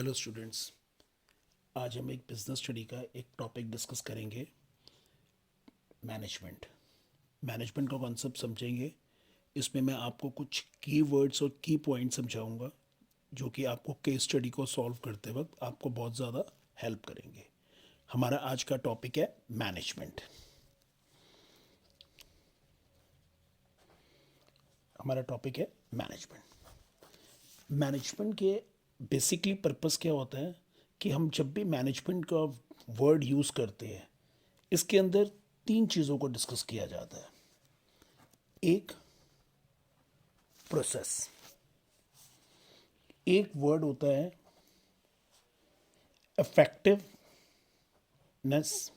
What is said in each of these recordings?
Hello students. आज हम एक बिजनेस स्टडी का एक टॉपिक डिस्कस करेंगे, मैनेजमेंट। मैनेजमेंट का कॉन्सेप्ट समझेंगे। इसमें मैं आपको कुछ की वर्ड्स और की पॉइंट समझाऊंगा जो कि आपको केस स्टडी को सॉल्व करते वक्त आपको बहुत ज़्यादा हेल्प करेंगे। हमारा आज का टॉपिक है मैनेजमेंट। हमारा टॉपिक है मैनेजमेंट। मैनेजमेंट के बेसिकली पर्पस क्या होता है कि हम जब भी मैनेजमेंट का वर्ड यूज़ करते हैं, इसके अंदर तीन चीज़ों को डिस्कस किया जाता है। एक, प्रोसेस। एक वर्ड होता है इफेक्टिवनेस,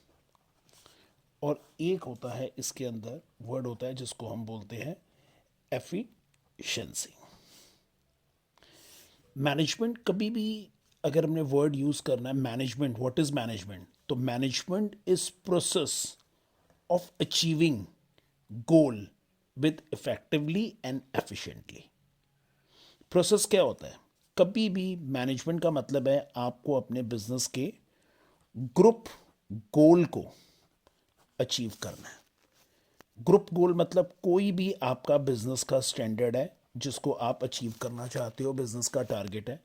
और एक होता है इसके अंदर वर्ड होता है जिसको हम बोलते हैं एफिशिएंसी। मैनेजमेंट कभी भी अगर हमने वर्ड यूज करना है, मैनेजमेंट, व्हाट इज मैनेजमेंट, तो management is process of achieving goal with effectively and efficiently. Process क्या होता है? कभी भी मैनेजमेंट का मतलब है आपको अपने बिजनेस के ग्रुप गोल को अचीव करना है। ग्रुप गोल मतलब कोई भी आपका बिजनेस का स्टैंडर्ड है जिसको आप अचीव करना चाहते हो, बिजनेस का टारगेट है।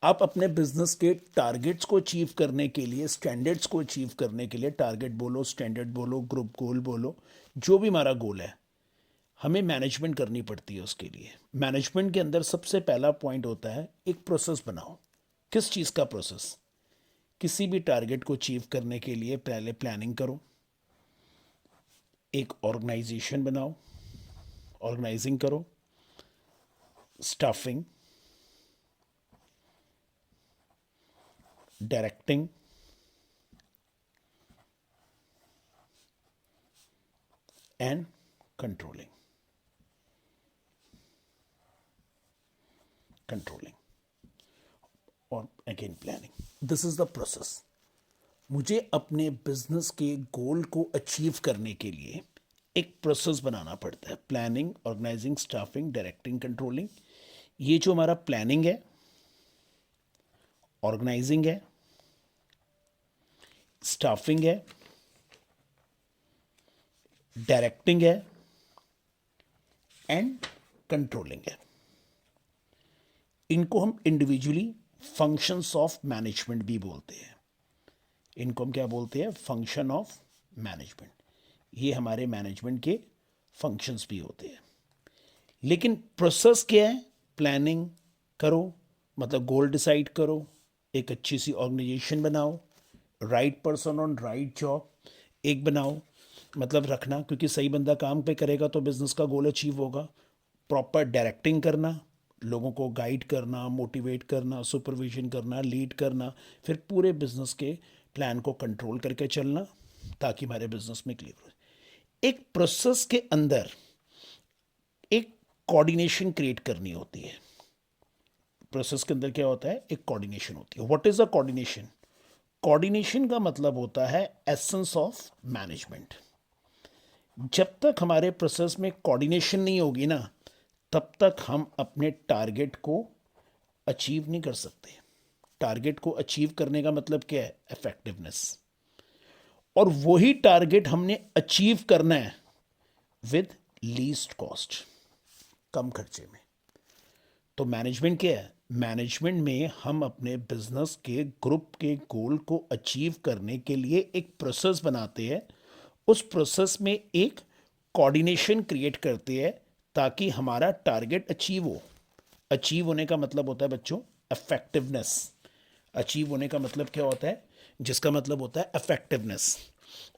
आप अपने बिजनेस के टारगेट्स को अचीव करने के लिए, स्टैंडर्ड्स को अचीव करने के लिए, टारगेट बोलो, स्टैंडर्ड बोलो, ग्रुप गोल बोलो, जो भी हमारा गोल है, हमें मैनेजमेंट करनी पड़ती है उसके लिए। मैनेजमेंट के अंदर सबसे पहला पॉइंट होता है एक प्रोसेस बनाओ। किस चीज़ का प्रोसेस? किसी भी टारगेट को अचीव करने के लिए पहले प्लानिंग करो, एक ऑर्गेनाइजेशन बनाओ, ऑर्गेनाइजिंग करो, स्टाफिंग, डायरेक्टिंग एंड कंट्रोलिंग। और again planning. This is the process. मुझे अपने बिजनेस के गोल को अचीव करने के लिए एक प्रोसेस बनाना पड़ता है। Planning, organising, staffing, directing, controlling. ये जो हमारा प्लानिंग है, ऑर्गेनाइजिंग है, स्टाफिंग है, डायरेक्टिंग है एंड कंट्रोलिंग है, इनको हम इंडिविजुअली फंक्शंस ऑफ मैनेजमेंट भी बोलते हैं। इनको हम क्या बोलते हैं? Function of management. ये हमारे मैनेजमेंट के फंक्शंस भी होते हैं। लेकिन प्रोसेस क्या है? प्लानिंग करो, मतलब गोल डिसाइड करो, एक अच्छी सी ऑर्गेनाइजेशन बनाओ, right person on right job एक बनाओ, मतलब रखना, क्योंकि सही बंदा काम पे करेगा तो बिजनेस का गोल अचीव होगा। प्रॉपर डायरेक्टिंग करना, लोगों को गाइड करना, मोटिवेट करना, सुपरविजन करना, लीड करना, फिर पूरे बिजनेस के प्लान को कंट्रोल करके चलना ताकि हमारे बिजनेस में क्लियर हो। एक प्रोसेस के अंदर एक कोऑर्डिनेशन क्रिएट करनी होती है। प्रोसेस के अंदर क्या होता है? एक कोऑर्डिनेशन होती है। What is a coordination? Coordination का मतलब होता है एसेंस ऑफ मैनेजमेंट। जब तक हमारे प्रोसेस में कोऑर्डिनेशन नहीं होगी ना, तब तक हम अपने टारगेट को अचीव नहीं कर सकते। टारगेट को अचीव करने का मतलब क्या है? इफेक्टिवनेस। और वही टारगेट हमने अचीव करना है विद लीस्ट कॉस्ट, कम खर्चे में। तो मैनेजमेंट क्या है? मैनेजमेंट में हम अपने बिजनेस के ग्रुप के गोल को अचीव करने के लिए एक प्रोसेस बनाते हैं। उस प्रोसेस में एक कोऑर्डिनेशन क्रिएट करते हैं ताकि हमारा टारगेट अचीव हो। अचीव होने का मतलब होता है बच्चों इफेक्टिवनेस। अचीव होने का मतलब क्या होता है? जिसका मतलब होता है इफेक्टिवनेस।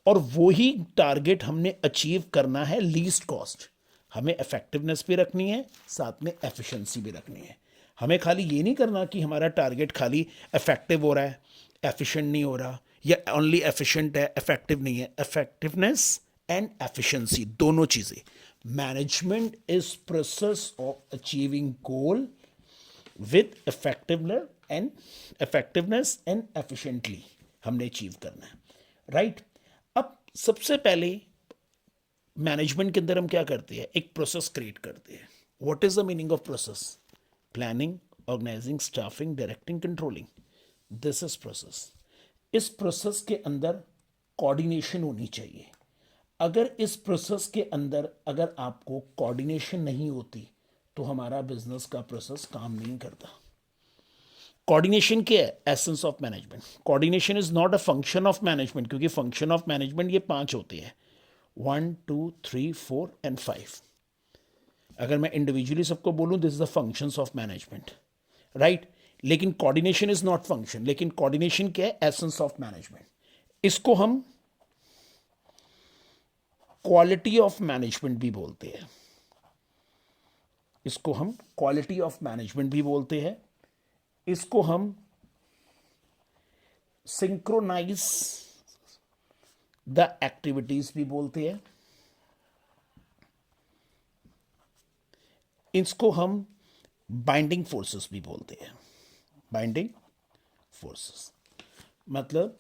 और वही टारगेट हमने अचीव करना है लीस्ट कॉस्ट। हमें इफेक्टिवनेस भी रखनी है, साथ में एफिशिएंसी भी रखनी है। हमें खाली ये नहीं करना कि हमारा टारगेट खाली इफेक्टिव हो रहा है, एफिशिएंट नहीं हो रहा, या ओनली एफिशिएंट है, इफेक्टिव नहीं है। इफेक्टिवनेस एंड एफिशिएंसी दोनों चीजें। Management is process of achieving goal with effectiveness and efficiently हमने अचीव करना है, राइट? अब सबसे पहले मैनेजमेंट के अंदर हम क्या करते हैं? एक प्रोसेस क्रिएट करते हैं। What is the meaning of process? Planning, organising, staffing, directing, controlling, this is process. इस प्रोसेस के अंदर कोऑर्डिनेशन होनी चाहिए। अगर इस प्रोसेस के अंदर अगर आपको कोऑर्डिनेशन नहीं होती तो हमारा बिजनेस का प्रोसेस काम नहीं करता। कोऑर्डिनेशन क्या है? Essence of management. Coordination is not a function of management, क्योंकि फंक्शन ऑफ मैनेजमेंट ये 5 होते हैं, 1 2 3 4 एंड 5। अगर मैं इंडिविजुअली सबको बोलूं this is the functions of management, right. लेकिन कोऑर्डिनेशन इज नॉट फंक्शन, लेकिन कोऑर्डिनेशन क्या है? Essence of management. इसको हम क्वालिटी ऑफ मैनेजमेंट भी बोलते हैं। इसको हम क्वालिटी ऑफ मैनेजमेंट भी बोलते हैं। इसको हम सिंक्रोनाइज द एक्टिविटीज भी बोलते हैं। इसको हम बाइंडिंग फोर्सेस भी बोलते हैं। बाइंडिंग फोर्सेस मतलब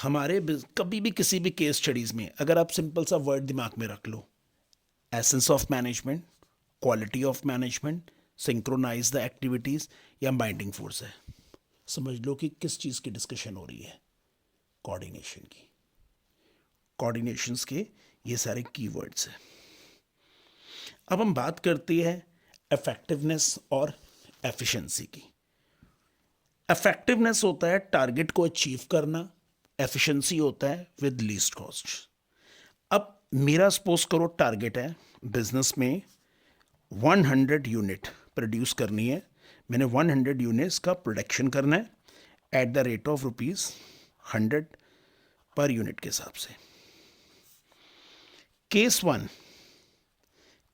हमारे कभी भी किसी भी केस स्टडीज में अगर आप सिंपल सा वर्ड दिमाग में रख लो, essence of management, quality of management, synchronize the activities या बाइंडिंग फोर्स है, समझ लो कि किस चीज़ की डिस्कशन हो रही है? कोऑर्डिनेशन की। कोऑर्डिनेशंस के ये सारे कीवर्ड्स हैं। अब हम बात करते हैं इफेक्टिवनेस और एफिशिएंसी की। इफेक्टिवनेस होता है टारगेट को अचीव करना, एफिशिएंसी होता है विद लीस्ट कॉस्ट। अब मेरा सपोज करो टारगेट है बिजनेस में 100 यूनिट प्रोड्यूस करनी है, मैंने 100 यूनिट्स का प्रोडक्शन करना है at the rate of ₹100 per unit के हिसाब से।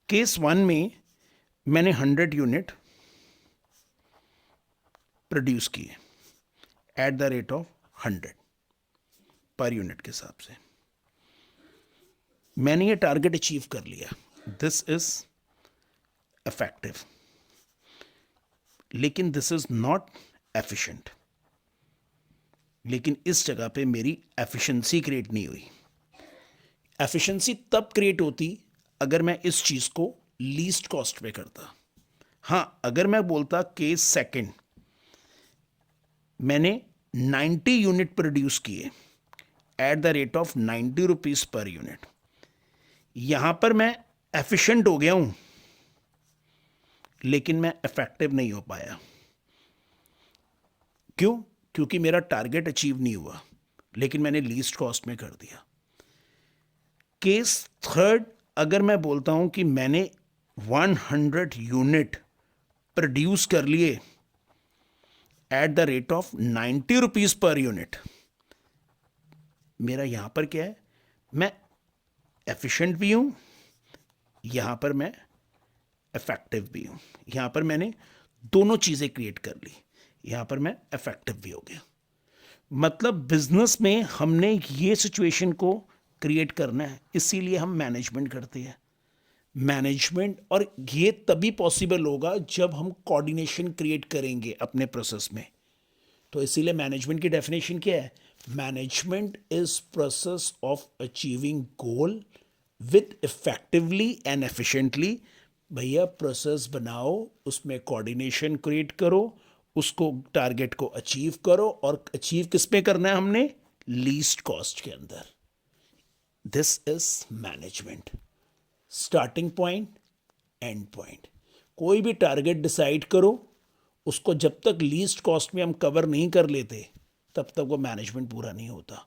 केस वन में मैंने 100 यूनिट प्रोड्यूस किए at the rate of 100 per unit के हिसाब से। मैंने ये टारगेट अचीव कर लिया, दिस इज इफेक्टिव, लेकिन दिस इज नॉट एफिशिएंट। लेकिन इस जगह पे मेरी एफिशिएंसी क्रिएट नहीं हुई। एफिशिएंसी तब क्रिएट होती अगर मैं इस चीज को लीस्ट कॉस्ट पे करता। हाँ, अगर मैं बोलता केस सेकंड मैंने 90 यूनिट प्रोड्यूस किए at the rate of ₹90 per unit, यहां पर मैं एफिशिएंट हो गया हूं लेकिन मैं इफेक्टिव नहीं हो पाया। क्यों? क्योंकि मेरा टारगेट अचीव नहीं हुआ, लेकिन मैंने लीस्ट कॉस्ट में कर दिया। केस थर्ड, अगर मैं बोलता हूं कि मैंने 100 यूनिट प्रोड्यूस कर लिए at the rate of ₹90 per unit, मेरा यहां पर क्या है? मैं एफिशिएंट भी हूं, यहां पर मैं इफेक्टिव भी हूं। यहां पर मैंने दोनों चीजें क्रिएट कर ली, यहां पर मैं इफेक्टिव भी हो गया। मतलब बिजनेस में हमने ये सिचुएशन को क्रिएट करना है, इसीलिए हम मैनेजमेंट करते हैं। मैनेजमेंट, और ये तभी पॉसिबल होगा जब हम कोऑर्डिनेशन क्रिएट करेंगे अपने प्रोसेस में। तो इसीलिए मैनेजमेंट की डेफिनेशन क्या है? Management is process of achieving goal with effectively and efficiently. भैया प्रोसेस बनाओ, उसमें कोऑर्डिनेशन क्रिएट करो, उसको टारगेट को अचीव करो, और अचीव किस में करना है हमने? लीस्ट कॉस्ट के अंदर। This is management. Starting point, and point. कोई भी टारगेट डिसाइड करो, उसको जब तक लीस्ट कॉस्ट में हम कवर नहीं कर लेते तब तक वो मैनेजमेंट पूरा नहीं होता।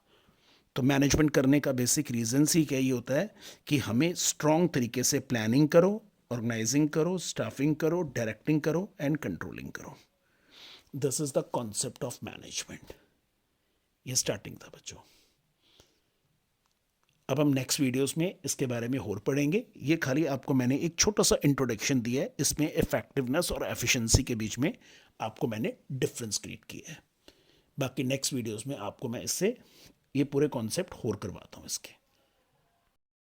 तो मैनेजमेंट करने का बेसिक रीजन ही क्या ही होता है कि हमें स्ट्रॉन्ग तरीके से प्लानिंग करो, ऑर्गेनाइजिंग करो, स्टाफिंग करो, डायरेक्टिंग करो एंड कंट्रोलिंग करो। This is the concept of management. ये स्टार्टिंग था बच्चों। अब हम नेक्स्ट वीडियोस में इसके बारे में और पढ़ेंगे। ये खाली आपको मैंने एक छोटा सा इंट्रोडक्शन दिया है, इसमें इफेक्टिवनेस और एफिशिएंसी के बीच में आपको मैंने डिफरेंस क्रिएट किया है। बाकी नेक्स्ट वीडियोस में आपको मैं इससे ये पूरे कॉन्सेप्ट और करवाता हूँ इसके।